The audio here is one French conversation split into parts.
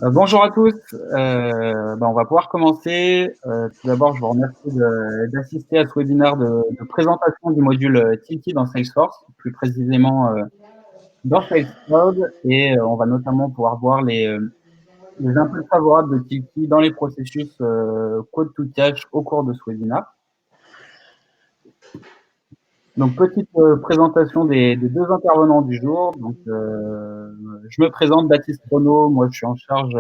Bonjour à tous. On va pouvoir commencer. Tout d'abord, je vous remercie d'assister à ce webinaire de présentation du module Tilki dans Salesforce, plus précisément dans Sales Cloud. Et on va notamment pouvoir voir les impacts favorables de Tilki dans les processus code to cash au cours de ce webinaire. Donc, petite présentation des deux intervenants du jour. Donc, je me présente, Baptiste Renaud. Moi, je suis en charge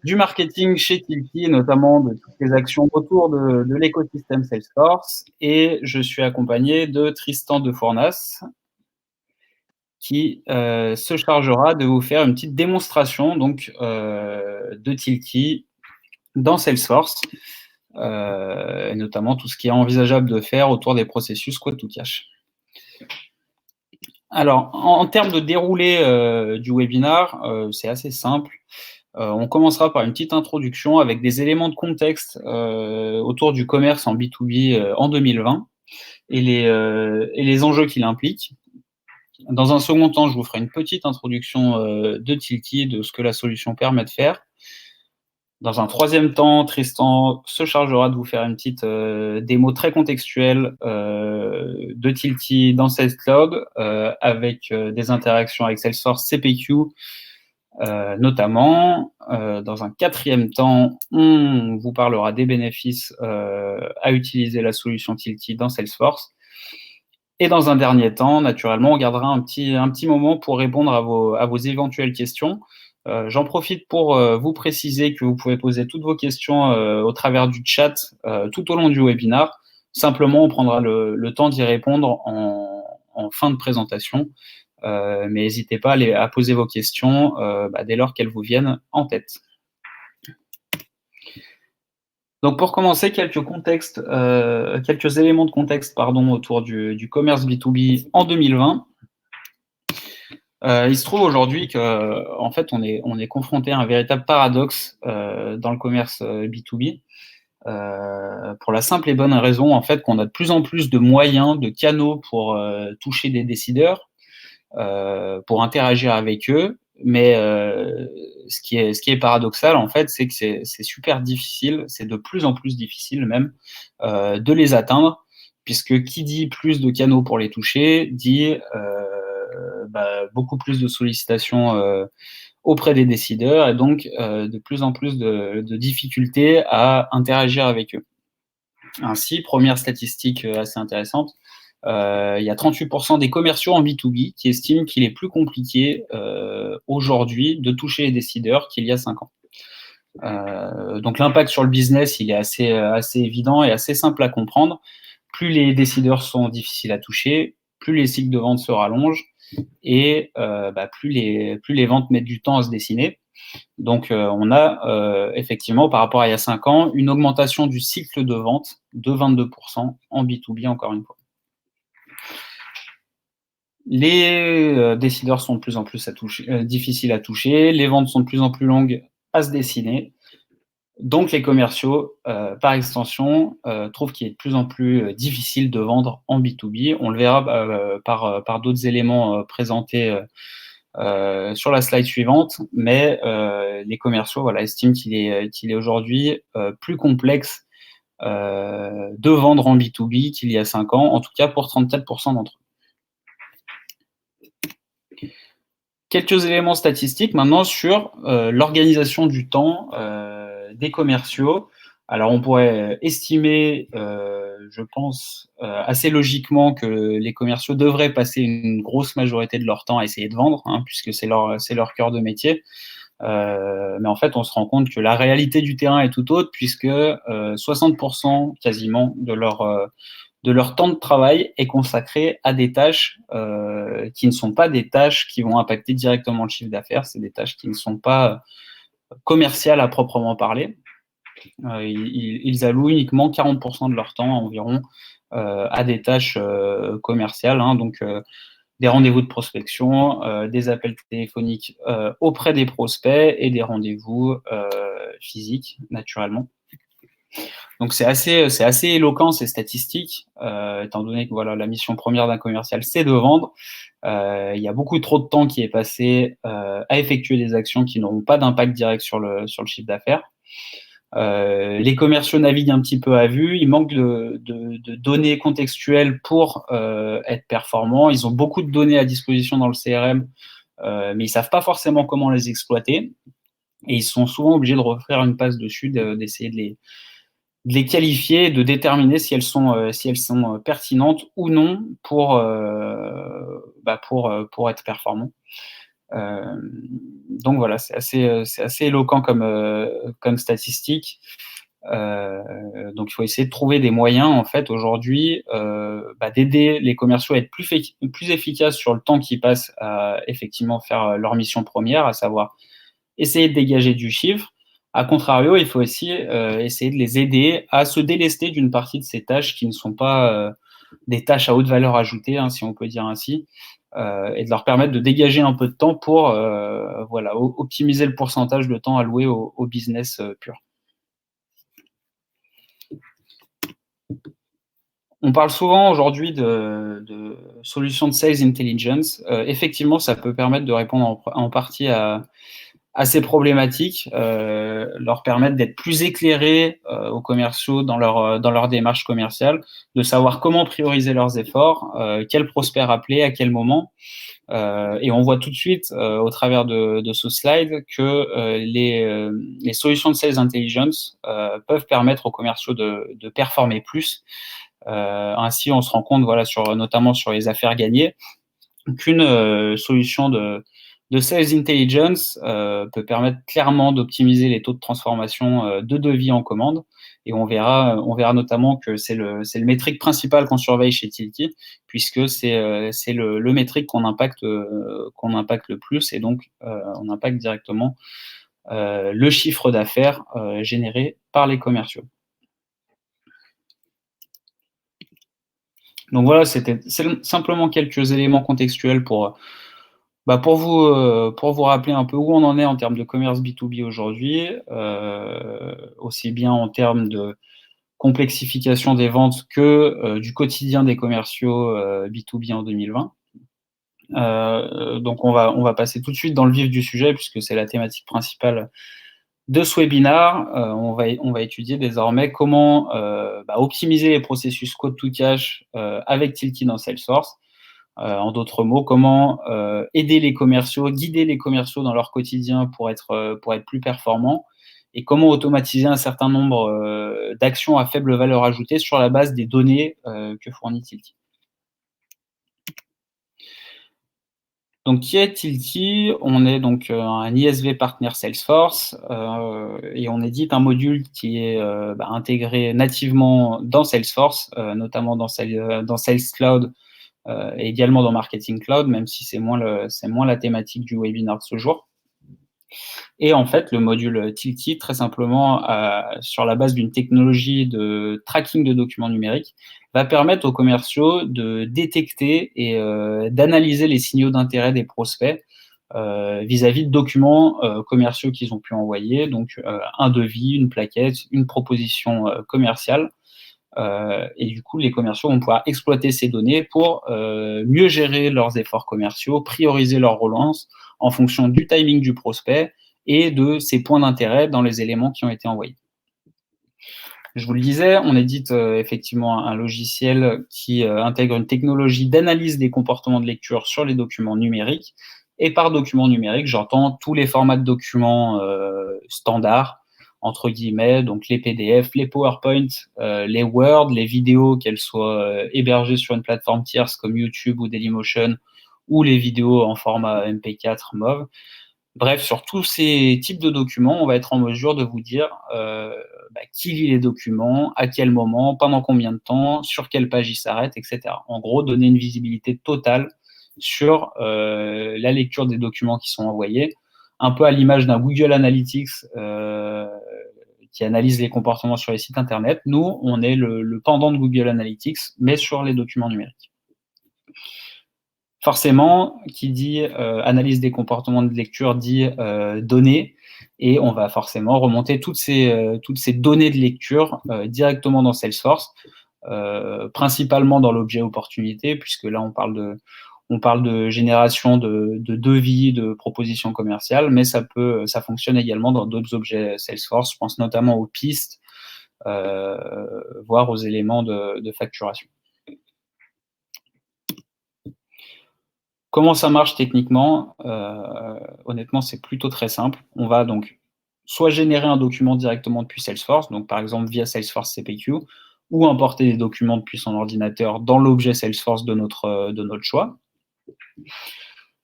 du marketing chez Tilki, notamment de toutes les actions autour de l'écosystème Salesforce. Et je suis accompagné de Tristan de Fournas, qui se chargera de vous faire une petite démonstration donc, de Tilki dans Salesforce, et notamment tout ce qui est envisageable de faire autour des processus Quote to Cash. Alors, en termes de déroulé du webinaire, c'est assez simple. On commencera par une petite introduction avec des éléments de contexte autour du commerce en B2B en 2020 et les enjeux qu'il implique. Dans un second temps, je vous ferai une petite introduction de Tilki, de ce que la solution permet de faire. Dans un troisième temps, Tristan se chargera de vous faire une petite démo très contextuelle de Tilki dans Sales Cloud avec des interactions avec Salesforce CPQ, notamment. Dans un quatrième temps, on vous parlera des bénéfices à utiliser la solution Tilki dans Salesforce. Et dans un dernier temps, naturellement, on gardera un petit moment pour répondre à vos éventuelles questions. J'en profite pour vous préciser que vous pouvez poser toutes vos questions au travers du chat tout au long du webinaire. Simplement, on prendra le temps d'y répondre en fin de présentation. Mais n'hésitez pas à poser vos questions dès lors qu'elles vous viennent en tête. Donc pour commencer, quelques éléments de contexte autour du commerce B2B en 2020. Il se trouve aujourd'hui qu'en fait, on est confronté à un véritable paradoxe dans le commerce B2B. Pour la simple et bonne raison en fait qu'on a de plus en plus de moyens, de canaux pour toucher des décideurs, pour interagir avec eux, mais ce qui est paradoxal en fait, c'est que c'est super difficile, c'est de plus en plus difficile même de les atteindre, puisque qui dit plus de canaux pour les toucher dit beaucoup plus de sollicitations auprès des décideurs, et donc de plus en plus de difficultés à interagir avec eux. Ainsi, première statistique assez intéressante, il y a 38% des commerciaux en B2B qui estiment qu'il est plus compliqué aujourd'hui de toucher les décideurs qu'il y a 5 ans. Donc l'impact sur le business, il est assez évident et assez simple à comprendre. Plus les décideurs sont difficiles à toucher, plus les cycles de vente se rallongent et plus les ventes mettent du temps à se dessiner. Donc, on a effectivement, par rapport à il y a 5 ans, une augmentation du cycle de vente de 22% en B2B, encore une fois. Les décideurs sont de plus en plus difficiles à toucher, les ventes sont de plus en plus longues à se dessiner. Donc, les commerciaux, par extension, trouvent qu'il est de plus en plus difficile de vendre en B2B. On le verra par d'autres éléments présentés sur la slide suivante, mais les commerciaux estiment qu'il est aujourd'hui plus complexe de vendre en B2B qu'il y a 5 ans, en tout cas pour 34% d'entre eux. Quelques éléments statistiques maintenant sur l'organisation du temps des commerciaux. Alors, on pourrait estimer, je pense, assez logiquement que les commerciaux devraient passer une grosse majorité de leur temps à essayer de vendre, puisque c'est leur cœur de métier. Mais en fait, on se rend compte que la réalité du terrain est tout autre, puisque 60% quasiment de leur temps de travail est consacré à des tâches qui ne sont pas des tâches qui vont impacter directement le chiffre d'affaires, c'est des tâches qui ne sont pas commerciales à proprement parler. Ils allouent uniquement 40% de leur temps environ à des tâches commerciales, donc des rendez-vous de prospection, des appels téléphoniques auprès des prospects et des rendez-vous physiques, naturellement. Donc c'est assez éloquent ces statistiques, étant donné que voilà, la mission première d'un commercial, c'est de vendre. Il y a beaucoup trop de temps qui est passé à effectuer des actions qui n'auront pas d'impact direct sur le chiffre d'affaires. Les commerciaux naviguent un petit peu à vue, il manque de données contextuelles pour être performants. Ils ont beaucoup de données à disposition dans le CRM, mais ils ne savent pas forcément comment les exploiter. Et ils sont souvent obligés de refaire une passe dessus, d'essayer de les qualifier, de déterminer si elles sont pertinentes ou non pour être performants. Donc voilà, c'est assez éloquent comme statistique. Donc il faut essayer de trouver des moyens en fait aujourd'hui d'aider les commerciaux à être plus efficaces sur le temps qu'ils passent à effectivement faire leur mission première, à savoir essayer de dégager du chiffre. A contrario, il faut aussi essayer de les aider à se délester d'une partie de ces tâches qui ne sont pas des tâches à haute valeur ajoutée, hein, si on peut dire ainsi, et de leur permettre de dégager un peu de temps pour optimiser le pourcentage de temps alloué au business pur. On parle souvent aujourd'hui de solutions de sales intelligence. Effectivement, ça peut permettre de répondre en partie à ces problématiques, leur permettre d'être plus éclairés aux commerciaux dans leur démarche commerciale, de savoir comment prioriser leurs efforts, quel prospect appeler, à quel moment. Et on voit tout de suite, au travers de ce slide, que les solutions de sales intelligence peuvent permettre aux commerciaux de performer plus. Ainsi, on se rend compte, voilà, notamment sur les affaires gagnées, qu'une solution de sales intelligence peut permettre clairement d'optimiser les taux de transformation de devis en commande. Et on verra notamment que c'est le métrique principal qu'on surveille chez Tilty, puisque c'est le métrique qu'on impacte le plus, et donc on impacte directement le chiffre d'affaires généré par les commerciaux. Donc voilà, c'est simplement quelques éléments contextuels pour vous rappeler un peu où on en est en termes de commerce B2B aujourd'hui, aussi bien en termes de complexification des ventes que du quotidien des commerciaux B2B en 2020. Donc on va passer tout de suite dans le vif du sujet, puisque c'est la thématique principale de ce webinaire. On va étudier désormais comment optimiser les processus quote-to-cash avec Tilty dans Salesforce. En d'autres mots, comment aider les commerciaux, guider les commerciaux dans leur quotidien pour être plus performants, et comment automatiser un certain nombre d'actions à faible valeur ajoutée sur la base des données que fournit Tilty. Donc, qui est Tilty? On est donc un ISV partner Salesforce et on édite un module qui est intégré nativement dans Salesforce, notamment dans Sales Cloud et également dans Marketing Cloud, même si c'est moins la thématique du webinaire de ce jour. Et en fait, le module Tilty, très simplement, sur la base d'une technologie de tracking de documents numériques, va permettre aux commerciaux de détecter et d'analyser les signaux d'intérêt des prospects vis-à-vis de documents commerciaux qu'ils ont pu envoyer, donc un devis, une plaquette, une proposition commerciale. Et du coup, les commerciaux vont pouvoir exploiter ces données pour mieux gérer leurs efforts commerciaux, prioriser leurs relances en fonction du timing du prospect et de ses points d'intérêt dans les éléments qui ont été envoyés. Je vous le disais, on édite effectivement un logiciel qui intègre une technologie d'analyse des comportements de lecture sur les documents numériques. Et par documents numériques, j'entends tous les formats de documents standards, entre guillemets, donc les PDF, les PowerPoint, les Word, les vidéos, qu'elles soient hébergées sur une plateforme tierce comme YouTube ou Dailymotion, ou les vidéos en format MP4 MOV. Bref, sur tous ces types de documents, on va être en mesure de vous dire qui lit les documents, à quel moment, pendant combien de temps, sur quelle page il s'arrête, etc. En gros, donner une visibilité totale sur la lecture des documents qui sont envoyés, un peu à l'image d'un Google Analytics qui analyse les comportements sur les sites internet. Nous, on est le pendant de Google Analytics, mais sur les documents numériques. Forcément, qui dit analyse des comportements de lecture dit données. et on va forcément remonter toutes ces données de lecture directement dans Salesforce, principalement dans l'objet opportunité, puisque là on parle de génération de devis, de propositions commerciales, mais ça fonctionne également dans d'autres objets Salesforce. Je pense notamment aux pistes, voire aux éléments de facturation. Comment ça marche techniquement? Honnêtement, c'est plutôt très simple. On va donc soit générer un document directement depuis Salesforce, donc par exemple via Salesforce CPQ, ou importer des documents depuis son ordinateur dans l'objet Salesforce de notre choix.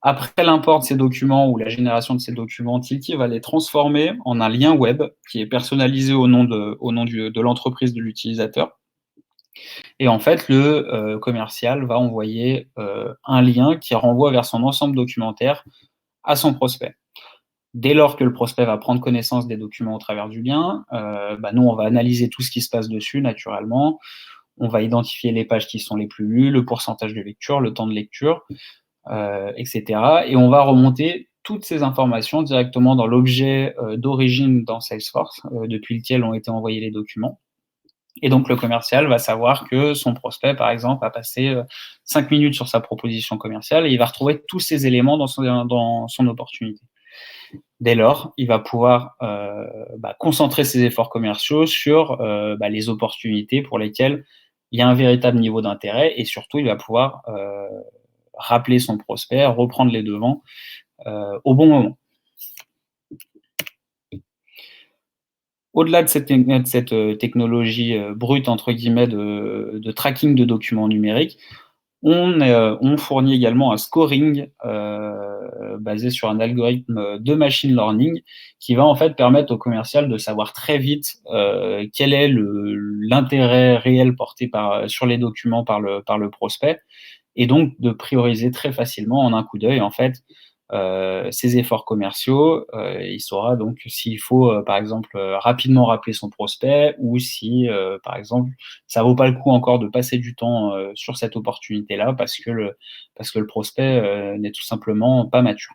Après l'import de ces documents ou la génération de ces documents, Tilty va les transformer en un lien web qui est personnalisé au nom de l'entreprise de l'utilisateur. Et en fait, le commercial va envoyer un lien qui renvoie vers son ensemble documentaire à son prospect. Dès lors que le prospect va prendre connaissance des documents au travers du lien, nous, on va analyser tout ce qui se passe dessus naturellement. On va identifier les pages qui sont les plus lues, le pourcentage de lecture, le temps de lecture, etc. Et on va remonter toutes ces informations directement dans l'objet d'origine dans Salesforce, depuis lequel ont été envoyés les documents. Et donc, le commercial va savoir que son prospect, par exemple, a passé 5 minutes sur sa proposition commerciale et il va retrouver tous ces éléments dans son opportunité. Dès lors, il va pouvoir concentrer ses efforts commerciaux sur les opportunités pour lesquelles il y a un véritable niveau d'intérêt et surtout, il va pouvoir rappeler son prospect, reprendre les devants au bon moment. Au-delà de cette technologie brute, entre guillemets, de tracking de documents numériques, on fournit également un scoring basé sur un algorithme de machine learning qui va en fait permettre au commercial de savoir très vite quel est l'intérêt réel porté sur les documents par le prospect et donc de prioriser très facilement en un coup d'œil en fait ses efforts commerciaux. Il saura donc s'il faut par exemple rapidement rappeler son prospect ou si par exemple ça vaut pas le coup encore de passer du temps sur cette opportunité-là parce que le prospect n'est tout simplement pas mature.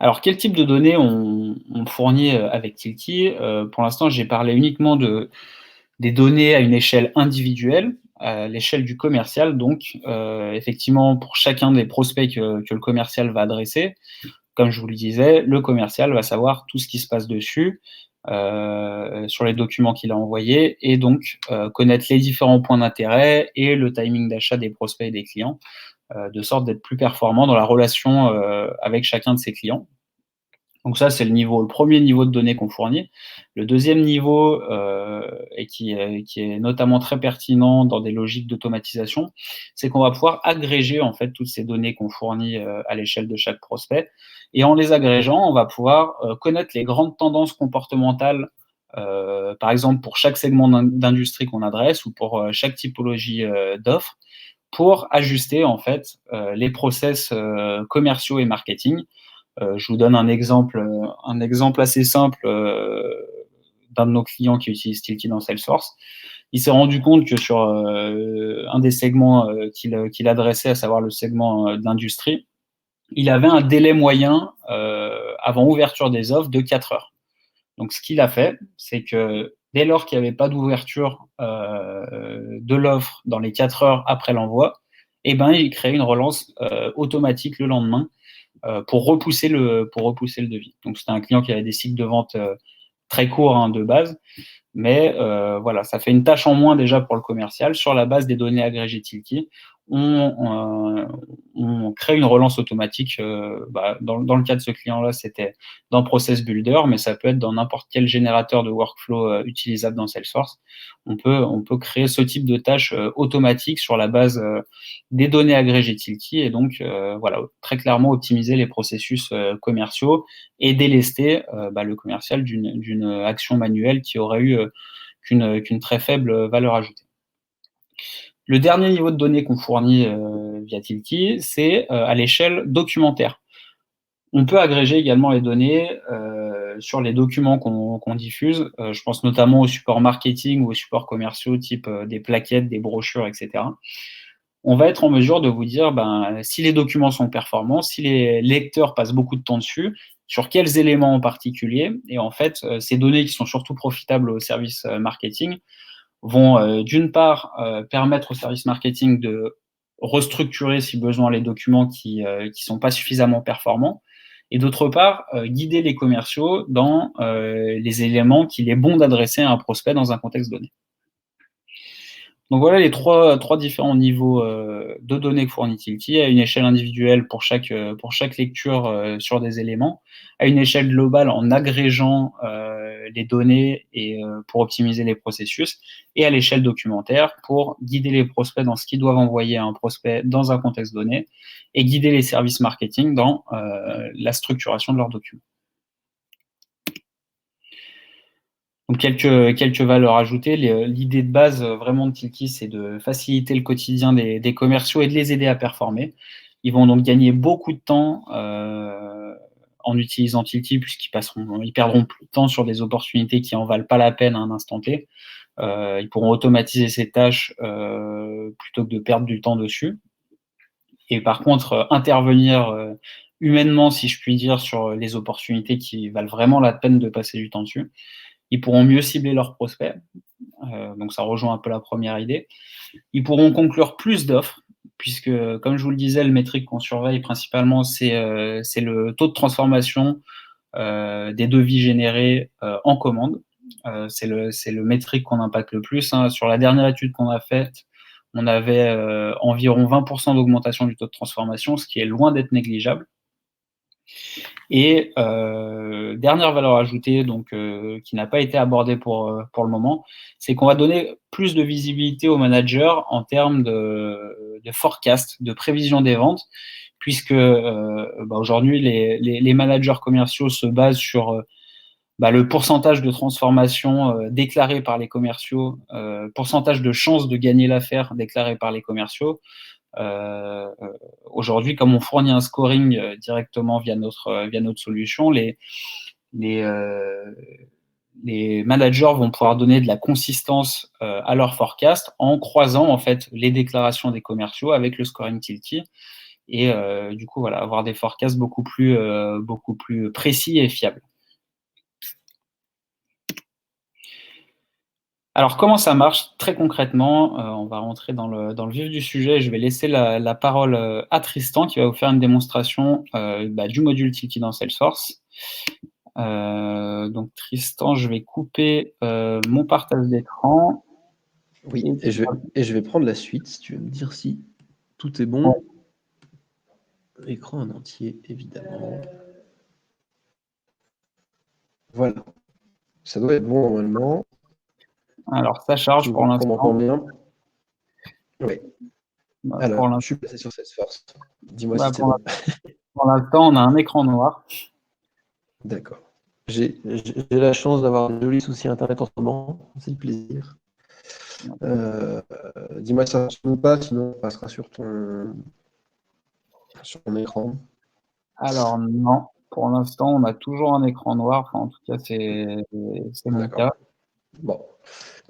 Alors, quel type de données on fournit avec Tilty? Pour l'instant, j'ai parlé uniquement des données à une échelle individuelle, à l'échelle du commercial. Donc, effectivement, pour chacun des prospects que le commercial va adresser, comme je vous le disais, le commercial va savoir tout ce qui se passe dessus, sur les documents qu'il a envoyés, et donc connaître les différents points d'intérêt et le timing d'achat des prospects et des clients, de sorte d'être plus performant dans la relation avec chacun de ses clients. Donc ça, c'est le premier niveau de données qu'on fournit. Le deuxième niveau, et qui est notamment très pertinent dans des logiques d'automatisation, c'est qu'on va pouvoir agréger en fait toutes ces données qu'on fournit à l'échelle de chaque prospect. Et en les agrégeant, on va pouvoir connaître les grandes tendances comportementales, par exemple pour chaque segment d'industrie qu'on adresse ou pour chaque typologie d'offres, pour ajuster en fait les process commerciaux et marketing. Je vous donne un exemple assez simple d'un de nos clients qui utilise Tilty dans Salesforce. Il s'est rendu compte que sur un des segments qu'il adressait, à savoir le segment de l'industrie, il avait un délai moyen avant ouverture des offres de 4 heures. Donc, ce qu'il a fait, c'est que dès lors qu'il n'y avait pas d'ouverture de l'offre dans les 4 heures après l'envoi, il crée une relance automatique le lendemain pour repousser le devis. Donc, c'était un client qui avait des cycles de vente très courts de base, mais voilà, ça fait une tâche en moins déjà pour le commercial. Sur la base des données agrégées Tilty, on crée une relance automatique. Dans le cas de ce client-là, c'était dans Process Builder, mais ça peut être dans n'importe quel générateur de workflow utilisable dans Salesforce. On peut créer ce type de tâche automatique sur la base des données agrégées Tilty et donc voilà, très clairement optimiser les processus commerciaux et délester le commercial d'une action manuelle qui aurait eu qu'une très faible valeur ajoutée. Le dernier niveau de données qu'on fournit via Tilty, c'est à l'échelle documentaire. On peut agréger également les données sur les documents qu'on diffuse. Je pense notamment aux supports marketing ou aux supports commerciaux type des plaquettes, des brochures, etc. on va être en mesure de vous dire si les documents sont performants, si les lecteurs passent beaucoup de temps dessus, sur quels éléments en particulier. Et en fait, ces données qui sont surtout profitables au service marketing vont d'une part permettre au service marketing de restructurer si besoin les documents qui sont pas suffisamment performants, et d'autre part guider les commerciaux dans les éléments qu'il est bon d'adresser à un prospect dans un contexte donné. Donc voilà les trois différents niveaux de données que fournit Tilty, à une échelle individuelle pour chaque lecture sur des éléments, à une échelle globale en agrégeant les données et pour optimiser les processus, et à l'échelle documentaire pour guider les prospects dans ce qu'ils doivent envoyer à un prospect dans un contexte donné, et guider les services marketing dans la structuration de leurs documents. Donc quelques valeurs ajoutées. L'idée de base vraiment de Tilty, c'est de faciliter le quotidien des commerciaux et de les aider à performer. Ils vont donc gagner beaucoup de temps en utilisant Tilty, puisqu'ils perdront plus de temps sur des opportunités qui en valent pas la peine à un instant T. Ils pourront automatiser ces tâches plutôt que de perdre du temps dessus. Et par contre, intervenir humainement, si je puis dire, sur les opportunités qui valent vraiment la peine de passer du temps dessus. Ils pourront mieux cibler leurs prospects, donc ça rejoint un peu la première idée. Ils pourront conclure plus d'offres, puisque, comme je vous le disais, le métrique qu'on surveille principalement, c'est le taux de transformation des devis générés en commande. C'est le métrique qu'on impacte le plus. Sur la dernière étude qu'on a faite, on avait environ 20% d'augmentation du taux de transformation, ce qui est loin d'être négligeable. Et dernière valeur ajoutée, donc qui n'a pas été abordée pour le moment, c'est qu'on va donner plus de visibilité aux managers en termes de forecast, de prévision des ventes, puisque aujourd'hui les managers commerciaux se basent sur le pourcentage de transformation déclaré par les commerciaux, pourcentage de chances de gagner l'affaire déclaré par les commerciaux. Aujourd'hui, comme on fournit un scoring directement via notre solution, les managers vont pouvoir donner de la consistance à leur forecast en croisant en fait les déclarations des commerciaux avec le scoring Tilty, et du coup voilà, avoir des forecasts beaucoup plus précis et fiables. Alors, comment ça marche très concrètement? On va rentrer dans le vif du sujet. Je vais laisser la parole à Tristan, qui va vous faire une démonstration du module Tilty dans Salesforce. Donc, Tristan, je vais couper mon partage d'écran. Oui, et je vais prendre la suite, si tu veux me dire si tout est bon. Ouais. Écran en entier, évidemment. Voilà. Ça doit être bon normalement. Alors, ça charge pour l'instant. On m'entend bien? Oui. Alors, je suis passé sur Salesforce. Dis-moi si c'est bon. Pour l'instant, on a un écran noir. D'accord. J'ai la chance d'avoir de jolis soucis Internet en ce moment. C'est le plaisir. Dis-moi si ça marche ou pas, sinon on passera sur ton écran. Alors non, pour l'instant, on a toujours un écran noir. Enfin, en tout cas, c'est mon cas. Bon,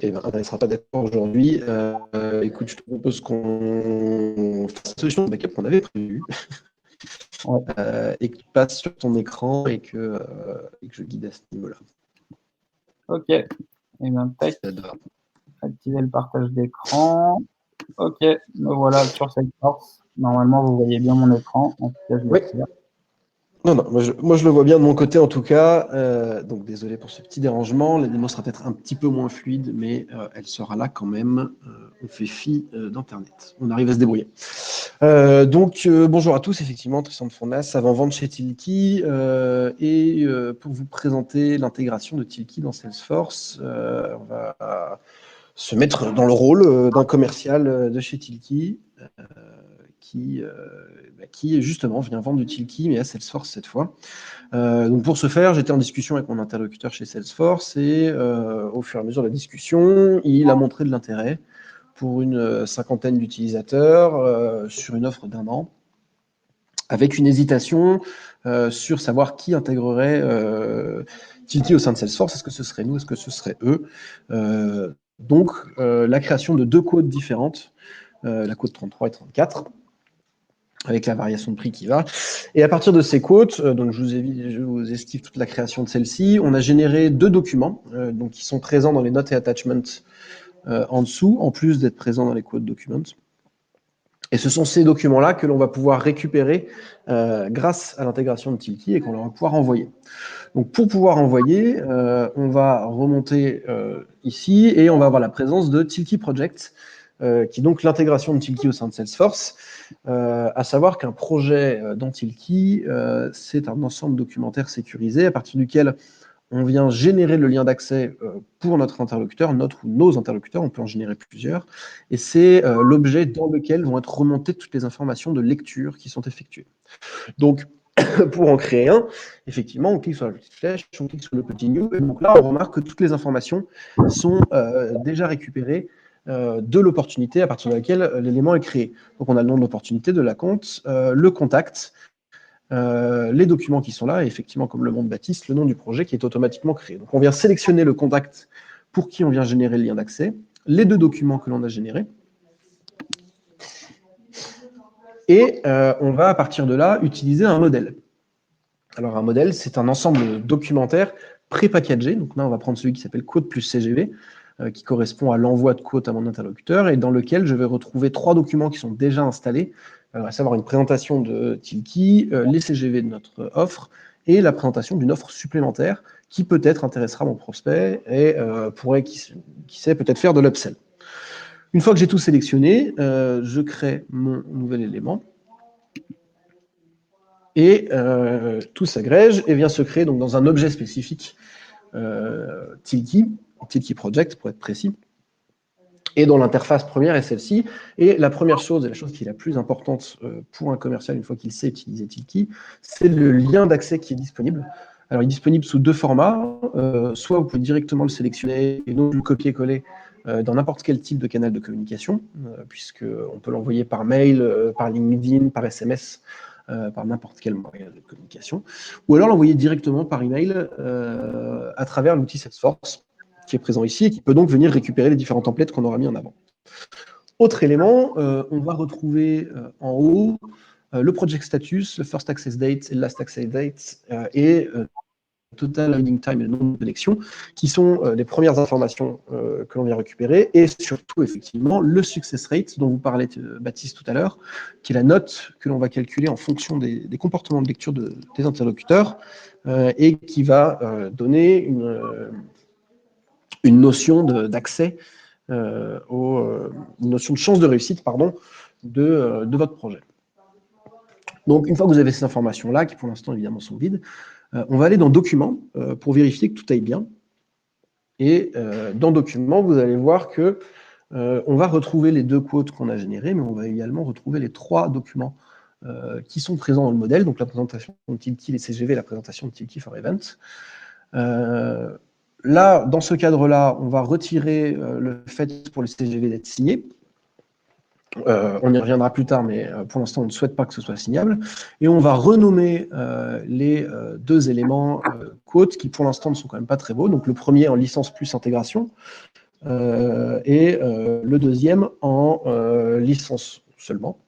et ben, il ne sera pas d'accord aujourd'hui. Écoute, je te propose qu'on fasse la solution de backup qu'on avait prévue. Ouais. Et que tu passes sur ton écran et que je guide à ce niveau-là. Ok. Et bien, tac. Activer le partage d'écran. Ok, me voilà sur Salesforce. Normalement, vous voyez bien mon écran. En tout cas, je l'active. Non, moi je le vois bien de mon côté en tout cas. Donc désolé pour ce petit dérangement. La démo sera peut-être un petit peu moins fluide, mais elle sera là quand même. On fait fi d'Internet. On arrive à se débrouiller. Donc bonjour à tous, effectivement, Tristan de Fournas, avant-vente chez Tilty. Et pour vous présenter l'intégration de Tilty dans Salesforce, on va se mettre dans le rôle d'un commercial de chez Tilty. Qui justement vient vendre du Tilty, mais à Salesforce cette fois. Donc pour ce faire, j'étais en discussion avec mon interlocuteur chez Salesforce et au fur et à mesure de la discussion, il a montré de l'intérêt pour une cinquantaine d'utilisateurs sur une offre d'1 an, avec une hésitation sur savoir qui intégrerait Tilty au sein de Salesforce. Est-ce que ce serait nous? Est-ce que ce serait eux? Donc la création de 2 codes différentes la quote 33 et 34, avec la variation de prix qui va. Et à partir de ces quotes, donc je vous esquive toute la création de celle-ci, on a généré 2 documents donc qui sont présents dans les notes et attachments en dessous, en plus d'être présents dans les quote documents. Et ce sont ces documents-là que l'on va pouvoir récupérer grâce à l'intégration de Tilki et qu'on va pouvoir envoyer. Donc pour pouvoir envoyer, on va remonter ici et on va avoir la présence de Tilki Project, qui est donc l'intégration de Tilki au sein de Salesforce. À savoir qu'un projet dans Tilki, c'est un ensemble documentaire sécurisé à partir duquel on vient générer le lien d'accès pour notre interlocuteur, notre ou nos interlocuteurs, on peut en générer plusieurs, et c'est l'objet dans lequel vont être remontées toutes les informations de lecture qui sont effectuées. Donc, pour en créer un, effectivement, on clique sur la petite flèche, on clique sur le petit new, et donc là, on remarque que toutes les informations sont déjà récupérées de l'opportunité à partir de laquelle l'élément est créé. Donc, on a le nom de l'opportunité, de la compte, le contact, les documents qui sont là, et effectivement, comme le montre Baptiste, le nom du projet qui est automatiquement créé. Donc, on vient sélectionner le contact pour qui on vient générer le lien d'accès, les 2 documents que l'on a générés, et on va, à partir de là, utiliser un modèle. Alors, un modèle, c'est un ensemble documentaire pré-packagé. Donc là, on va prendre celui qui s'appelle quote plus CGV, qui correspond à l'envoi de quote à mon interlocuteur, et dans lequel je vais retrouver 3 documents qui sont déjà installés, à savoir une présentation de Tilki, les CGV de notre offre, et la présentation d'une offre supplémentaire qui peut-être intéressera mon prospect et pourrait, qui sait, peut-être faire de l'upsell. Une fois que j'ai tout sélectionné, je crée mon nouvel élément. Et tout s'agrège et vient se créer donc, dans un objet spécifique Tilki Project pour être précis, et dont l'interface première est celle-ci. Et la première chose, et la chose qui est la plus importante pour un commercial une fois qu'il sait utiliser Tilki, c'est le lien d'accès qui est disponible. Alors, il est disponible sous 2 formats. Soit vous pouvez directement le sélectionner et donc le copier-coller dans n'importe quel type de canal de communication, puisqu'on peut l'envoyer par mail, par LinkedIn, par SMS, par n'importe quel moyen de communication, ou alors l'envoyer directement par email à travers l'outil Salesforce qui est présent ici et qui peut donc venir récupérer les différents templates qu'on aura mis en avant. Autre élément, on va retrouver en haut le project status, le first access date et le last access date et total loading time et le nombre de connexions, qui sont les premières informations que l'on vient récupérer, et surtout, effectivement, le success rate dont vous parlez, Baptiste, tout à l'heure, qui est la note que l'on va calculer en fonction des comportements de lecture des interlocuteurs, et qui va donner une notion d'accès, une notion de chance de réussite, pardon, de votre projet. Donc, une fois que vous avez ces informations-là, qui pour l'instant, évidemment, sont vides, on va aller dans Documents pour vérifier que tout aille bien. Et dans Documents, vous allez voir que on va retrouver les 2 quotes qu'on a générées, mais on va également retrouver les 3 documents qui sont présents dans le modèle, donc la présentation de Tilki, les CGV, la présentation de Tilki for Event. Là, dans ce cadre-là, on va retirer le fait pour les CGV d'être signé. On y reviendra plus tard, mais pour l'instant, on ne souhaite pas que ce soit signable. Et on va renommer les 2 éléments quotes qui, pour l'instant, ne sont quand même pas très beaux. Donc, le premier en licence plus intégration et le deuxième en licence seulement.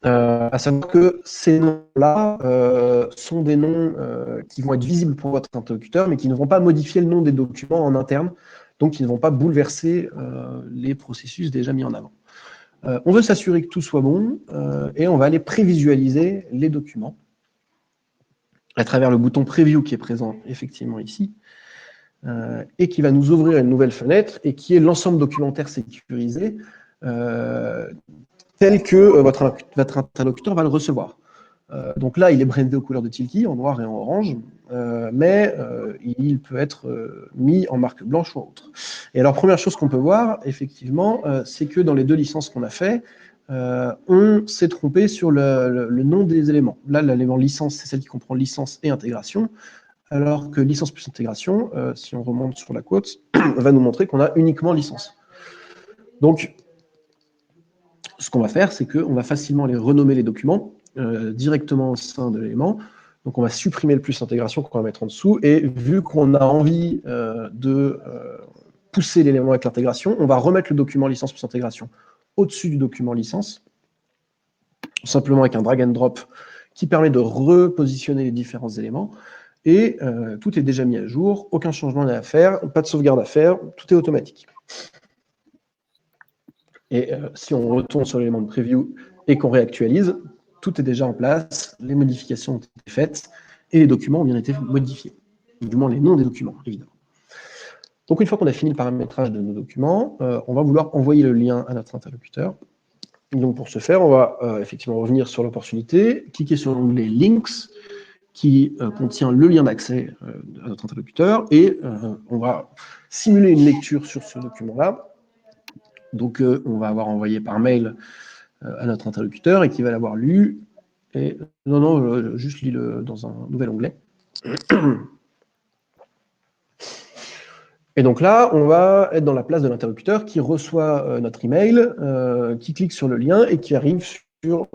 À savoir que ces noms-là sont des noms qui vont être visibles pour votre interlocuteur, mais qui ne vont pas modifier le nom des documents en interne, donc qui ne vont pas bouleverser les processus déjà mis en avant. On veut s'assurer que tout soit bon, et on va aller prévisualiser les documents à travers le bouton Preview qui est présent effectivement ici, et qui va nous ouvrir une nouvelle fenêtre, et qui est l'ensemble documentaire sécurisé, tel que votre interlocuteur va le recevoir. Donc là, il est brandé aux couleurs de Tilki, en noir et en orange, mais il peut être mis en marque blanche ou autre. Et alors, première chose qu'on peut voir, effectivement, c'est que dans les 2 licences qu'on a fait, on s'est trompé sur le nom des éléments. Là, l'élément licence, c'est celle qui comprend licence et intégration, alors que licence plus intégration, si on remonte sur la quote, va nous montrer qu'on a uniquement licence. Donc, ce qu'on va faire, c'est qu'on va facilement aller renommer les documents directement au sein de l'élément. Donc, on va supprimer le plus intégration qu'on va mettre en dessous. Et vu qu'on a envie de pousser l'élément avec l'intégration, on va remettre le document licence plus intégration au-dessus du document licence, simplement avec un drag and drop qui permet de repositionner les différents éléments, et tout est déjà mis à jour, aucun changement n'est à faire, pas de sauvegarde à faire, tout est automatique. Et si on retourne sur l'élément de preview et qu'on réactualise, tout est déjà en place, les modifications ont été faites, et les documents ont bien été modifiés. Du moins les noms des documents, évidemment. Donc une fois qu'on a fini le paramétrage de nos documents, on va vouloir envoyer le lien à notre interlocuteur. Donc pour ce faire, on va effectivement revenir sur l'opportunité, cliquer sur l'onglet Links, qui contient le lien d'accès à notre interlocuteur, et on va simuler une lecture sur ce document-là. Donc on va avoir envoyé par mail à notre interlocuteur, et qui va l'avoir lu, et juste lis-le dans un nouvel onglet. Et donc là, on va être dans la place de l'interlocuteur qui reçoit notre email, qui clique sur le lien et qui arrive sur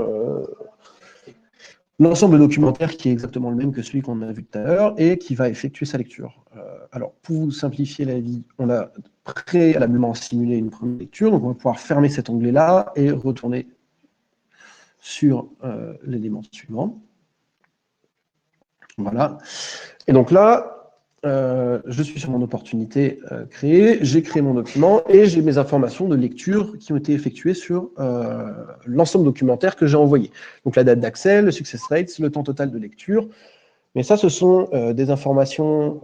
l'ensemble documentaire qui est exactement le même que celui qu'on a vu tout à l'heure et qui va effectuer sa lecture. Alors, pour vous simplifier la vie, on a préalablement simulé une première lecture, donc on va pouvoir fermer cet onglet-là et retourner sur l'élément suivant. Voilà. Et donc là, je suis sur mon opportunité créée, j'ai créé mon document et j'ai mes informations de lecture qui ont été effectuées sur l'ensemble documentaire que j'ai envoyé. Donc la date d'accès, le success rate, le temps total de lecture. Mais ça, ce sont des informations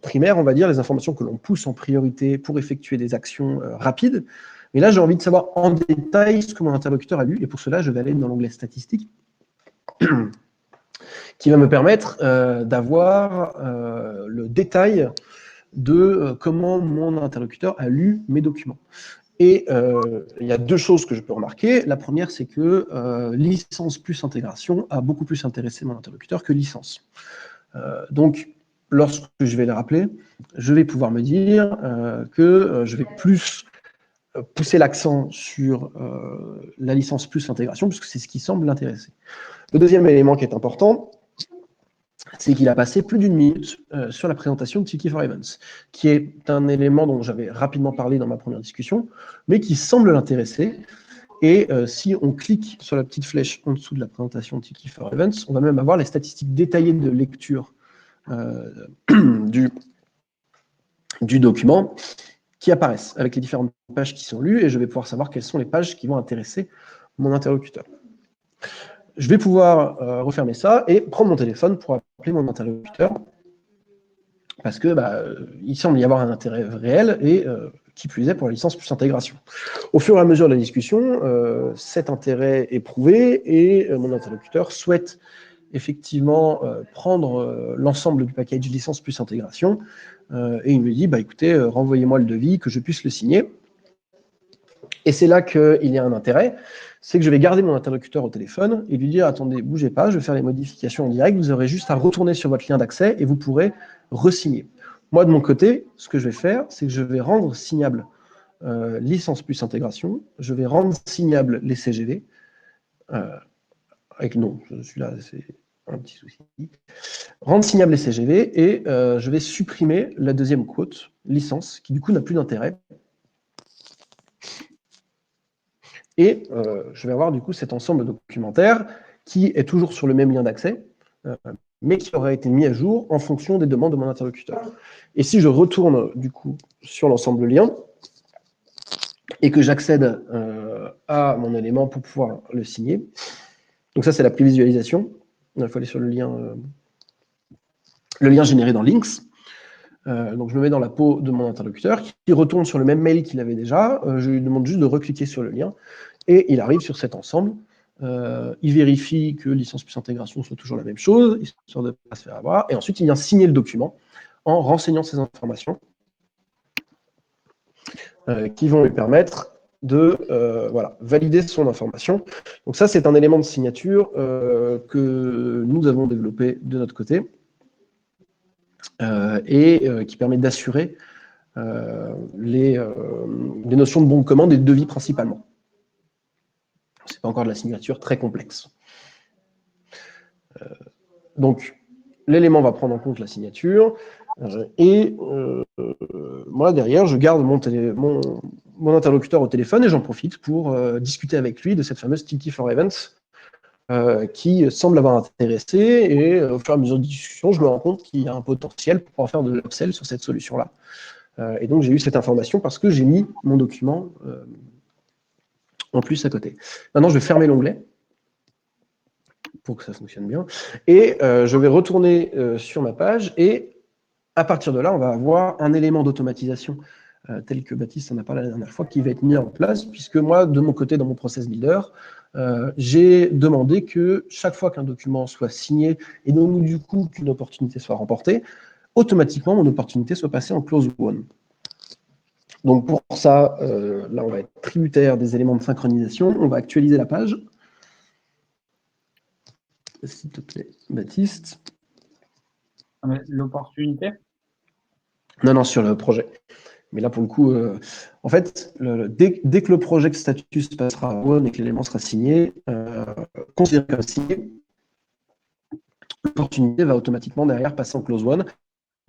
primaires, on va dire, les informations que l'on pousse en priorité pour effectuer des actions rapides. Mais là, j'ai envie de savoir en détail ce que mon interlocuteur a lu, et pour cela, je vais aller dans l'onglet statistiques, qui va me permettre d'avoir le détail de comment mon interlocuteur a lu mes documents. Et il y a deux choses que je peux remarquer. La première, c'est que licence plus intégration a beaucoup plus intéressé mon interlocuteur que licence. Donc, lorsque je vais le rappeler, je vais pouvoir me dire que je vais plus pousser l'accent sur la licence plus intégration, puisque c'est ce qui semble l'intéresser. Le deuxième élément qui est important, c'est qu'il a passé plus d'une minute sur la présentation de Tiki for Events, qui est un élément dont j'avais rapidement parlé dans ma première discussion, mais qui semble l'intéresser. Et si on clique sur la petite flèche en dessous de la présentation de Tiki for Events, on va même avoir les statistiques détaillées de lecture du document qui apparaissent avec les différentes pages qui sont lues, et je vais pouvoir savoir quelles sont les pages qui vont intéresser mon interlocuteur. Je vais pouvoir refermer ça et prendre mon téléphone pour appeler mon interlocuteur, parce que il semble y avoir un intérêt réel, et qui plus est pour la licence plus intégration. Au fur et à mesure de la discussion, cet intérêt est prouvé, et mon interlocuteur souhaite effectivement prendre l'ensemble du package licence plus intégration, et il me dit, écoutez, renvoyez-moi le devis, que je puisse le signer. Et c'est là qu'il y a un intérêt, c'est que je vais garder mon interlocuteur au téléphone et lui dire, attendez, bougez pas, je vais faire les modifications en direct, vous aurez juste à retourner sur votre lien d'accès et vous pourrez re-signer. Moi, de mon côté, ce que je vais faire, c'est que je vais rendre signable licence plus intégration, je vais rendre signable les CGV, avec non, celui-là, c'est un petit souci. Rendre signable les CGV, et je vais supprimer la deuxième quote, licence, qui du coup n'a plus d'intérêt. Et je vais avoir du coup cet ensemble documentaire qui est toujours sur le même lien d'accès, mais qui aurait été mis à jour en fonction des demandes de mon interlocuteur. Et si je retourne du coup sur l'ensemble de liens, et que j'accède à mon élément pour pouvoir le signer, donc ça c'est la prévisualisation, il faut aller sur le lien généré dans Links. Donc je me mets dans la peau de mon interlocuteur, qui retourne sur le même mail qu'il avait déjà, je lui demande juste de recliquer sur le lien, et il arrive sur cet ensemble, il vérifie que licence plus intégration soit toujours la même chose, histoire de ne pas se faire avoir, et ensuite il vient signer le document en renseignant ces informations qui vont lui permettre de valider son information. Donc ça, c'est un élément de signature que nous avons développé de notre côté, et qui permet d'assurer les notions de bon de commande et de devis principalement. Ce n'est pas encore de la signature très complexe. Donc, l'élément va prendre en compte la signature. Moi, derrière, je garde mon interlocuteur au téléphone et j'en profite pour discuter avec lui de cette fameuse TT for Events qui semble avoir intéressé. Et au fur et à mesure de discussion, je me rends compte qu'il y a un potentiel pour pouvoir faire de l'upsell sur cette solution-là. Et donc, j'ai eu cette information parce que j'ai mis mon document en plus à côté. Maintenant, je vais fermer l'onglet pour que ça fonctionne bien. Et je vais retourner sur ma page et à partir de là, on va avoir un élément d'automatisation tel que Baptiste en a parlé la dernière fois, qui va être mis en place, puisque moi, de mon côté, dans mon process builder, j'ai demandé que chaque fois qu'un document soit signé, et donc du coup qu'une opportunité soit remportée, automatiquement, mon opportunité soit passée en close one. Donc pour ça, là, on va être tributaire des éléments de synchronisation. On va actualiser la page. S'il te plaît, Baptiste. L'opportunité? Non, sur le projet. Mais là, pour le coup, en fait, dès que le project status passera on et que l'élément sera signé, considéré comme signé, l'opportunité va automatiquement derrière passer en close one,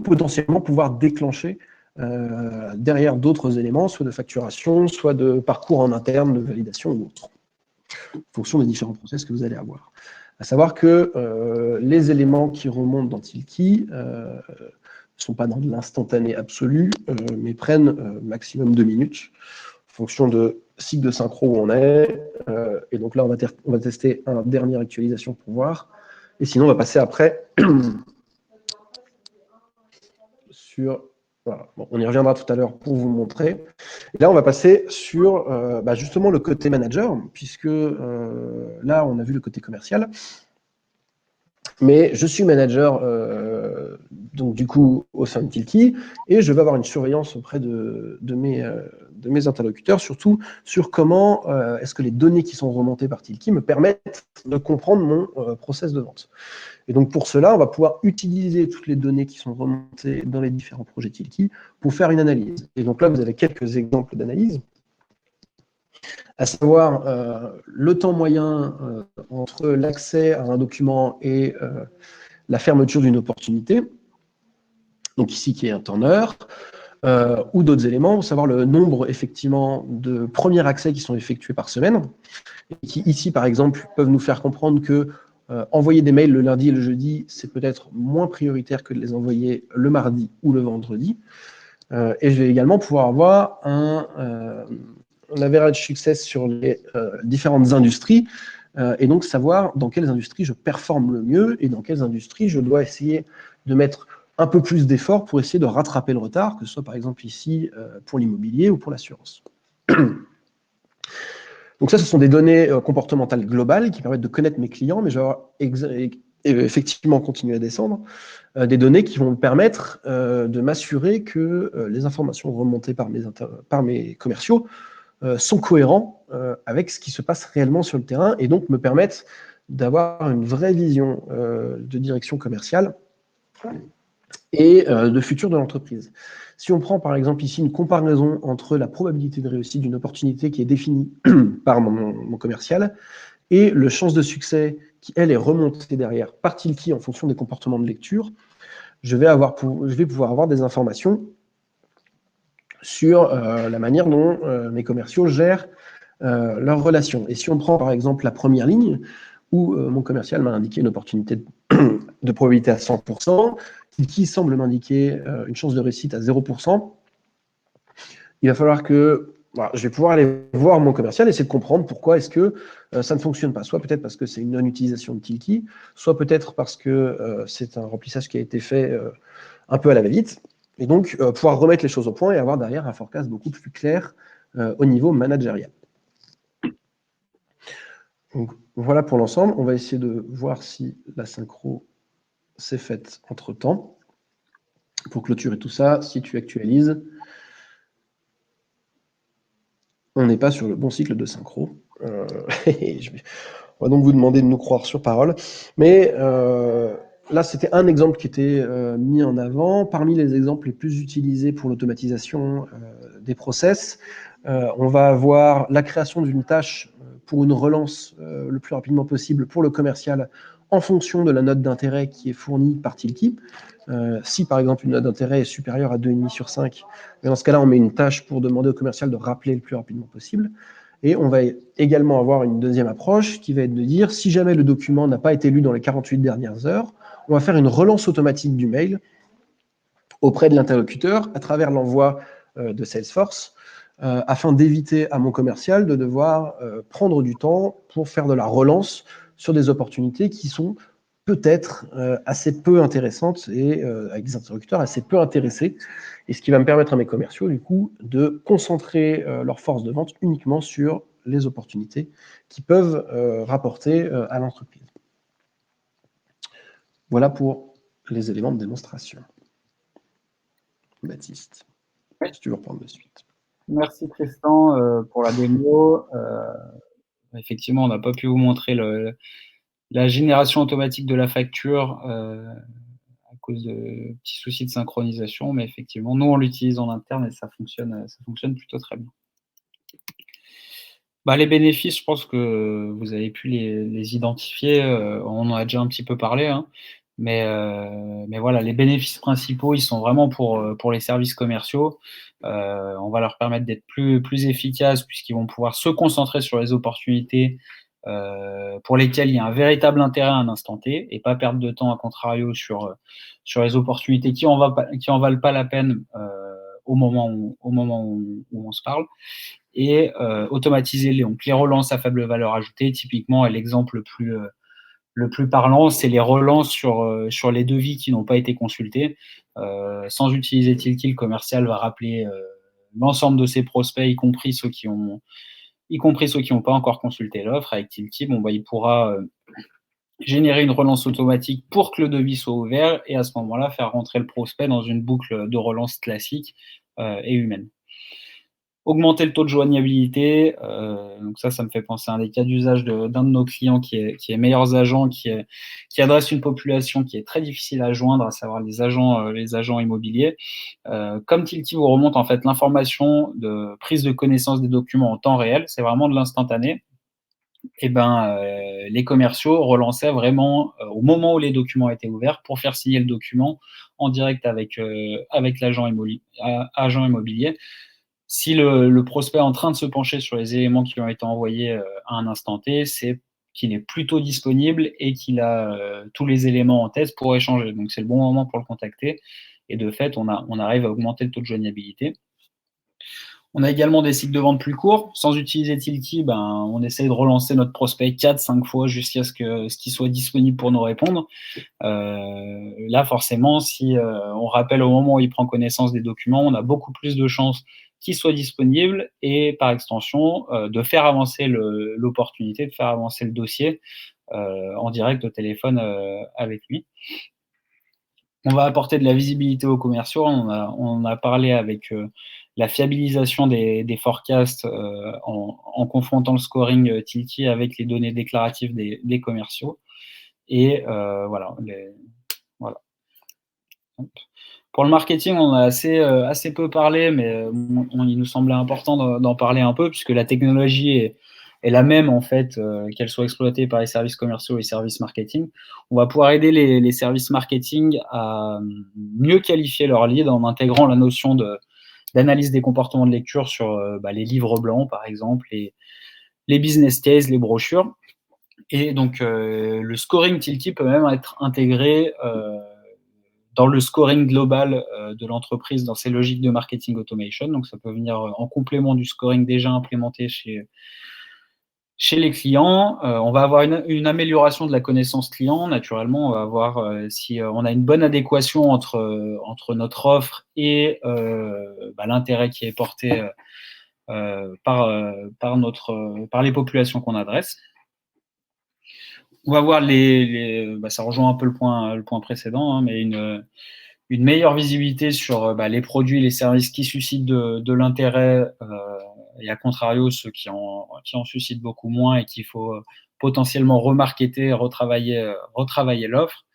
potentiellement pouvoir déclencher derrière d'autres éléments, soit de facturation, soit de parcours en interne, de validation ou autre, en fonction des différents process que vous allez avoir. À savoir que les éléments qui remontent dans Tilki ne sont pas dans de l'instantané absolu, mais prennent maximum 2 minutes, en fonction de cycle de synchro où on est. Et donc là, on va tester une dernière actualisation pour voir. Et sinon, on va passer après sur... Voilà. Bon, on y reviendra tout à l'heure pour vous montrer. Et là, on va passer sur justement le côté manager, puisque là, on a vu le côté commercial. Mais je suis manager, donc du coup, au sein de Tilki, et je vais avoir une surveillance auprès de mes interlocuteurs, surtout sur comment est-ce que les données qui sont remontées par Tilki me permettent de comprendre mon process de vente. Et donc pour cela, on va pouvoir utiliser toutes les données qui sont remontées dans les différents projets Tilki pour faire une analyse. Et donc là, vous avez quelques exemples d'analyse, à savoir le temps moyen entre l'accès à un document et la fermeture d'une opportunité, donc ici qui est un turn-heure, ou d'autres éléments, savoir le nombre effectivement de premiers accès qui sont effectués par semaine, et qui ici par exemple peuvent nous faire comprendre que envoyer des mails le lundi et le jeudi, c'est peut-être moins prioritaire que de les envoyer le mardi ou le vendredi. Et je vais également pouvoir avoir un average success sur les différentes industries, et donc savoir dans quelles industries je performe le mieux et dans quelles industries je dois essayer de mettre un peu plus d'efforts pour essayer de rattraper le retard, que ce soit par exemple ici pour l'immobilier ou pour l'assurance. Donc ça, ce sont des données comportementales globales qui permettent de connaître mes clients, mais je vais effectivement continuer à descendre, des données qui vont me permettre de m'assurer que les informations remontées par mes commerciaux sont cohérents avec ce qui se passe réellement sur le terrain et donc me permettent d'avoir une vraie vision de direction commerciale et de futur de l'entreprise. Si on prend par exemple ici une comparaison entre la probabilité de réussite d'une opportunité qui est définie par mon commercial et le chance de succès qui, elle, est remontée derrière par Tilki en fonction des comportements de lecture, je vais pouvoir avoir des informations sur la manière dont mes commerciaux gèrent leurs relations. Et si on prend par exemple la première ligne, où mon commercial m'a indiqué une opportunité de probabilité à 100%, qui semble m'indiquer une chance de réussite à 0%, il va falloir que je vais pouvoir aller voir mon commercial et essayer de comprendre pourquoi est-ce que ça ne fonctionne pas. Soit peut-être parce que c'est une non-utilisation de Tilki, soit peut-être parce que c'est un remplissage qui a été fait un peu à la va-vite. Et donc, pouvoir remettre les choses au point et avoir derrière un forecast beaucoup plus clair au niveau managérial. Donc, voilà pour l'ensemble. On va essayer de voir si la synchro s'est faite entre-temps. Pour clôturer tout ça, si tu actualises, on n'est pas sur le bon cycle de synchro. On va donc vous demander de nous croire sur parole. Mais là, c'était un exemple qui était mis en avant. Parmi les exemples les plus utilisés pour l'automatisation des process, on va avoir la création d'une tâche pour une relance le plus rapidement possible pour le commercial en fonction de la note d'intérêt qui est fournie par Tilki. Si par exemple une note d'intérêt est supérieure à 2,5 sur 5, dans ce cas-là, on met une tâche pour demander au commercial de rappeler le plus rapidement possible. Et on va également avoir une deuxième approche qui va être de dire, si jamais le document n'a pas été lu dans les 48 dernières heures, on va faire une relance automatique du mail auprès de l'interlocuteur à travers l'envoi de Salesforce, afin d'éviter à mon commercial de devoir prendre du temps pour faire de la relance sur des opportunités qui sont peut-être assez peu intéressantes et avec des interlocuteurs assez peu intéressés, et ce qui va me permettre à mes commerciaux, du coup, de concentrer leur force de vente uniquement sur les opportunités qui peuvent rapporter à l'entreprise. Voilà pour les éléments de démonstration. Baptiste, si tu veux reprendre de suite. Merci Tristan pour la démo. Effectivement, on n'a pas pu vous montrer la génération automatique de la facture à cause de petits soucis de synchronisation, mais effectivement, nous, on l'utilise en interne et ça fonctionne plutôt très bien. Les bénéfices, je pense que vous avez pu les identifier, on en a déjà un petit peu parlé, hein, mais voilà, les bénéfices principaux, ils sont vraiment pour les services commerciaux. On va leur permettre d'être plus efficaces puisqu'ils vont pouvoir se concentrer sur les opportunités pour lesquelles il y a un véritable intérêt à un instant T et pas perdre de temps, à contrario, sur les opportunités qui en valent pas la peine au moment où on se parle. Et automatiser les relances à faible valeur ajoutée. Typiquement, l'exemple le plus parlant, c'est les relances sur les devis qui n'ont pas été consultés. Sans utiliser Tilki, le commercial va rappeler l'ensemble de ses prospects, y compris ceux qui n'ont pas encore consulté l'offre. Avec Tilki, il pourra générer une relance automatique pour que le devis soit ouvert et à ce moment-là, faire rentrer le prospect dans une boucle de relance classique et humaine. Augmenter le taux de joignabilité, donc ça me fait penser à un des cas d'usage d'un de nos clients qui est Meilleurs Agents, qui adresse une population qui est très difficile à joindre, à savoir les agents immobiliers. Comme Tilki vous remonte en fait l'information de prise de connaissance des documents en temps réel, c'est vraiment de l'instantané. Et les commerciaux relançaient vraiment au moment où les documents étaient ouverts pour faire signer le document en direct avec l'agent immobilier. Si le prospect est en train de se pencher sur les éléments qui lui ont été envoyés à un instant T, c'est qu'il est plutôt disponible et qu'il a tous les éléments en tête pour échanger. Donc, c'est le bon moment pour le contacter. Et de fait, on arrive à augmenter le taux de joignabilité. On a également des cycles de vente plus courts. Sans utiliser Tilki, on essaye de relancer notre prospect 4-5 fois jusqu'à ce qu'il soit disponible pour nous répondre. Là, forcément, si on rappelle au moment où il prend connaissance des documents, on a beaucoup plus de chances qu'il soit disponible et, par extension, de faire avancer l'opportunité, de faire avancer le dossier en direct au téléphone avec lui. On va apporter de la visibilité aux commerciaux. On a parlé avec la fiabilisation des forecasts en confrontant le scoring Tilki avec les données déclaratives des commerciaux. Et voilà. Pour le marketing, on a assez peu parlé, mais il nous semblait important d'en parler un peu, puisque la technologie est la même, en fait, qu'elle soit exploitée par les services commerciaux et les services marketing. On va pouvoir aider les services marketing à mieux qualifier leurs leads en intégrant la notion d'analyse des comportements de lecture sur les livres blancs, par exemple, et les business cases, les brochures. Et donc, le scoring Tilki peut même être intégré dans le scoring global de l'entreprise, dans ses logiques de marketing automation. Donc, ça peut venir en complément du scoring déjà implémenté chez les clients. On va avoir une amélioration de la connaissance client. Naturellement, on va voir si on a une bonne adéquation entre notre offre et l'intérêt qui est porté par les populations qu'on adresse. On va voir ça rejoint un peu le point précédent, hein, mais une meilleure visibilité sur les produits et les services qui suscitent de l'intérêt et à contrario ceux qui en suscitent beaucoup moins et qu'il faut potentiellement remarketer, retravailler l'offre.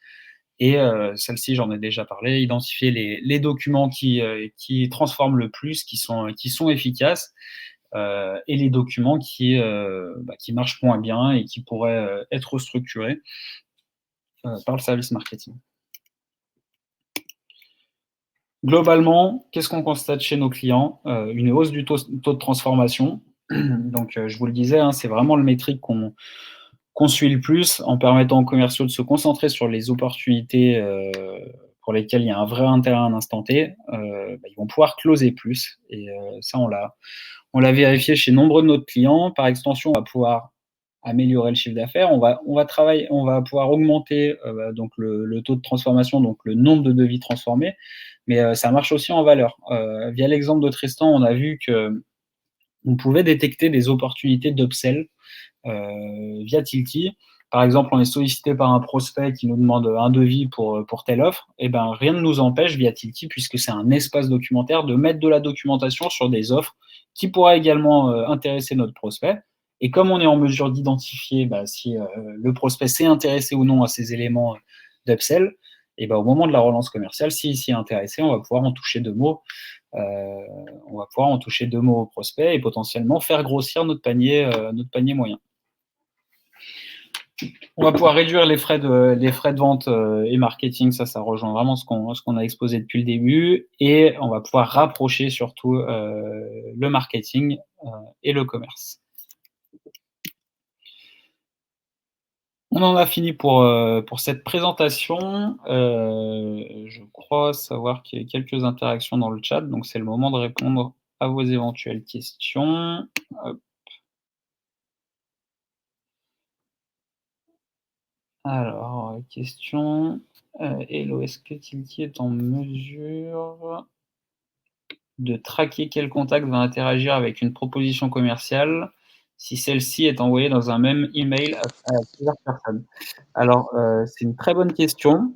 Et celle-ci, j'en ai déjà parlé, identifier les documents qui transforment le plus, qui sont efficaces. et les documents qui marchent moins bien et qui pourraient être structurés par le service marketing. Globalement, qu'est-ce qu'on constate chez nos clients? Une hausse du taux de transformation. Donc, je vous le disais, hein, c'est vraiment le métrique qu'on suit le plus en permettant aux commerciaux de se concentrer sur les opportunités pour lesquelles il y a un vrai intérêt à un instant T. Ils vont pouvoir closer plus. Et ça, on l'a vérifié chez nombreux de nos clients. Par extension, on va pouvoir améliorer le chiffre d'affaires. On va pouvoir augmenter donc le taux de transformation, donc le nombre de devis transformés. Mais ça marche aussi en valeur. Via l'exemple de Tristan, on a vu qu'on pouvait détecter des opportunités d'upsell via Tilty. Par exemple, on est sollicité par un prospect qui nous demande un devis pour telle offre. Et ben, rien ne nous empêche via Tilty, puisque c'est un espace documentaire, de mettre de la documentation sur des offres qui pourraient également intéresser notre prospect. Et comme on est en mesure d'identifier si le prospect s'est intéressé ou non à ces éléments d'upsell, et ben, au moment de la relance commerciale, s'il s'y est intéressé, on va pouvoir en toucher deux mots. Au prospect et potentiellement faire grossir notre panier moyen. On va pouvoir réduire les frais de vente et marketing, ça rejoint vraiment ce qu'on a exposé depuis le début, et on va pouvoir rapprocher surtout le marketing et le commerce. On en a fini pour cette présentation. Je crois savoir qu'il y a quelques interactions dans le chat, donc c'est le moment de répondre à vos éventuelles questions. Hop. Alors, question. Hello, est-ce que Tilty est en mesure de traquer quel contact va interagir avec une proposition commerciale si celle-ci est envoyée dans un même email à plusieurs personnes? Alors, c'est une très bonne question,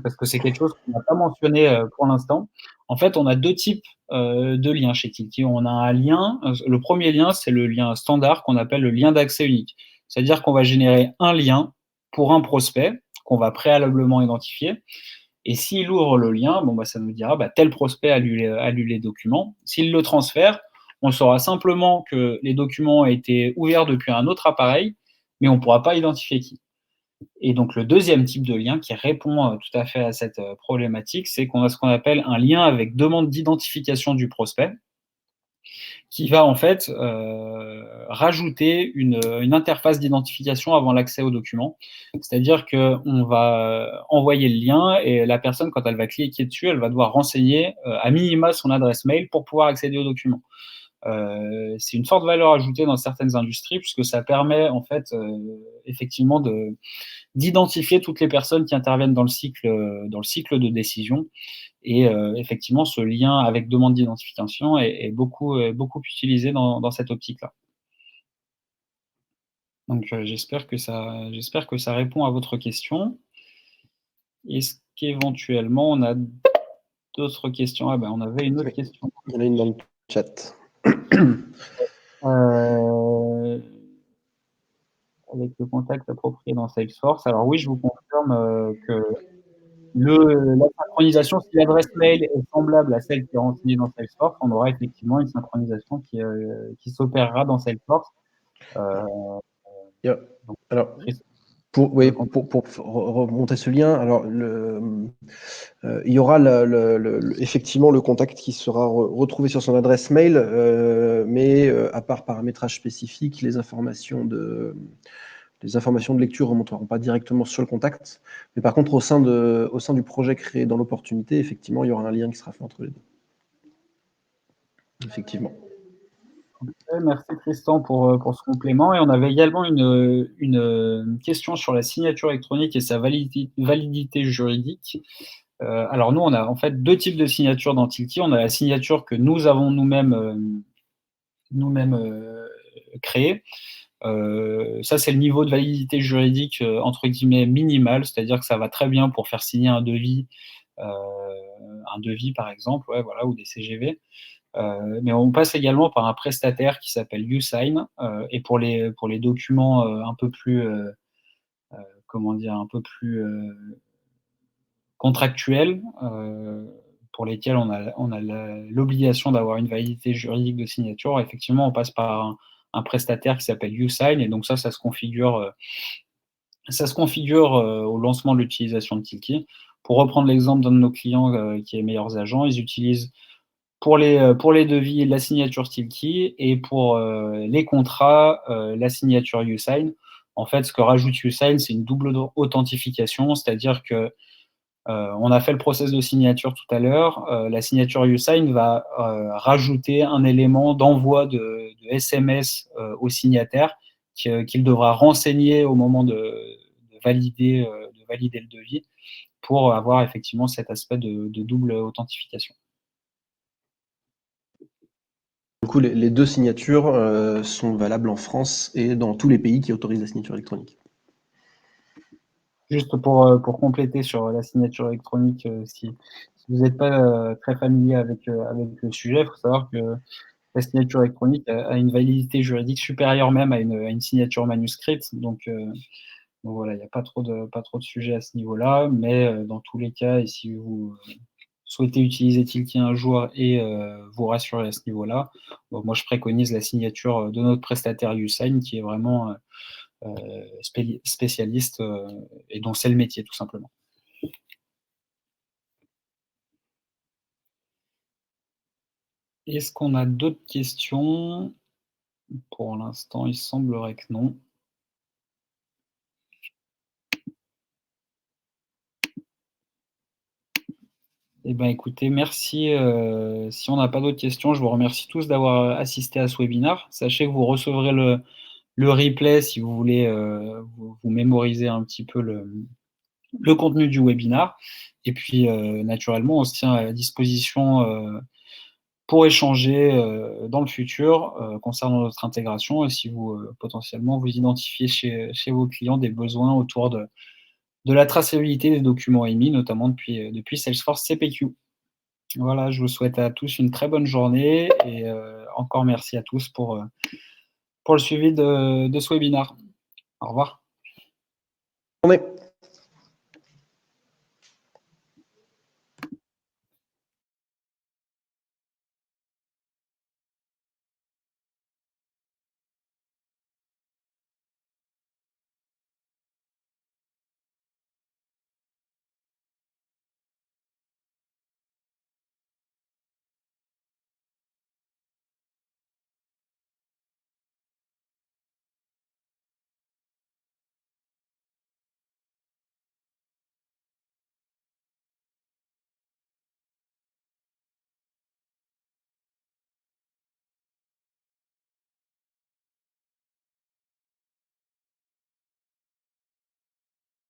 parce que c'est quelque chose qu'on n'a pas mentionné pour l'instant. En fait, on a deux types de liens chez Tilty. On a un lien, le premier lien, c'est le lien standard qu'on appelle le lien d'accès unique. C'est-à-dire qu'on va générer un lien pour un prospect qu'on va préalablement identifier. Et s'il ouvre le lien, ça nous dira tel prospect a lu les documents. S'il le transfère, on saura simplement que les documents ont été ouverts depuis un autre appareil, mais on ne pourra pas identifier qui. Et donc, le deuxième type de lien qui répond tout à fait à cette problématique, c'est qu'on a ce qu'on appelle un lien avec demande d'identification du prospect, qui va en fait rajouter une interface d'identification avant l'accès au document. C'est-à-dire qu'on va envoyer le lien et la personne, quand elle va cliquer dessus, elle va devoir renseigner à minima son adresse mail pour pouvoir accéder au document. C'est une forte valeur ajoutée dans certaines industries, puisque ça permet en fait effectivement d'identifier toutes les personnes qui interviennent dans le cycle de décision. Et effectivement, ce lien avec demande d'identification est beaucoup utilisé dans cette optique-là. Donc, j'espère que ça répond à votre question. Est-ce qu'éventuellement, on a d'autres questions? On avait une autre question. Il y en a une dans le chat. Avec le contact approprié dans Salesforce. Alors oui, je vous confirme que la synchronisation, si l'adresse mail est semblable à celle qui est renseignée dans Salesforce, on aura effectivement une synchronisation qui s'opérera dans Salesforce. Alors, pour remonter ce lien, alors il y aura effectivement le contact qui sera retrouvé sur son adresse mail, mais à part paramétrage spécifique, les informations de lecture ne remonteront pas directement sur le contact. Mais par contre, au sein du projet créé dans l'opportunité, effectivement, il y aura un lien qui sera fait entre les deux. Effectivement. Merci Tristan pour ce complément. Et on avait également une question sur la signature électronique et sa validité juridique. Alors nous, on a en fait deux types de signatures dans Tilty. On a la signature que nous avons nous-mêmes créée. Ça, c'est le niveau de validité juridique entre guillemets minimal, c'est-à-dire que ça va très bien pour faire signer un devis par exemple, ou des CGV. Mais on passe également par un prestataire qui s'appelle YouSign, et pour les documents un peu plus contractuels, pour lesquels on a l'obligation d'avoir une validité juridique de signature, effectivement, on passe par un prestataire qui s'appelle YouSign, et donc ça se configure au lancement de l'utilisation de Tilki. Pour reprendre l'exemple d'un de nos clients qui est Meilleurs Agents, ils utilisent pour les devis la signature Tilki, et pour les contrats la signature YouSign. En fait, ce que rajoute YouSign, c'est une double authentification, c'est-à-dire que on a fait le process de signature tout à l'heure. La signature YouSign va rajouter un élément d'envoi de SMS au signataire qu'il devra renseigner au moment de valider le devis, pour avoir effectivement cet aspect de double authentification. Du coup, les deux signatures sont valables en France et dans tous les pays qui autorisent la signature électronique. Juste pour compléter sur la signature électronique, si vous n'êtes pas très familier avec le sujet, il faut savoir que la signature électronique a une validité juridique supérieure même à une signature manuscrite. Donc voilà, il n'y a pas trop de sujets à ce niveau-là, mais dans tous les cas, et si vous souhaitez utiliser Tilki un jour et vous rassurer à ce niveau-là, moi je préconise la signature de notre prestataire YouSign, qui est vraiment spécialiste et dont c'est le métier, tout simplement. Est-ce qu'on a d'autres questions? Pour l'instant, il semblerait que non. Eh bien, écoutez, merci. Si on n'a pas d'autres questions, je vous remercie tous d'avoir assisté à ce webinaire. Sachez que vous recevrez le replay si vous voulez vous mémoriser un petit peu le contenu du webinaire. Et puis, naturellement, on se tient à disposition pour échanger dans le futur concernant notre intégration, et si vous potentiellement vous identifiez chez vos clients des besoins autour de la traçabilité des documents émis, notamment depuis Salesforce CPQ. Voilà, je vous souhaite à tous une très bonne journée, et encore merci à tous pour le suivi de ce webinaire. Au revoir.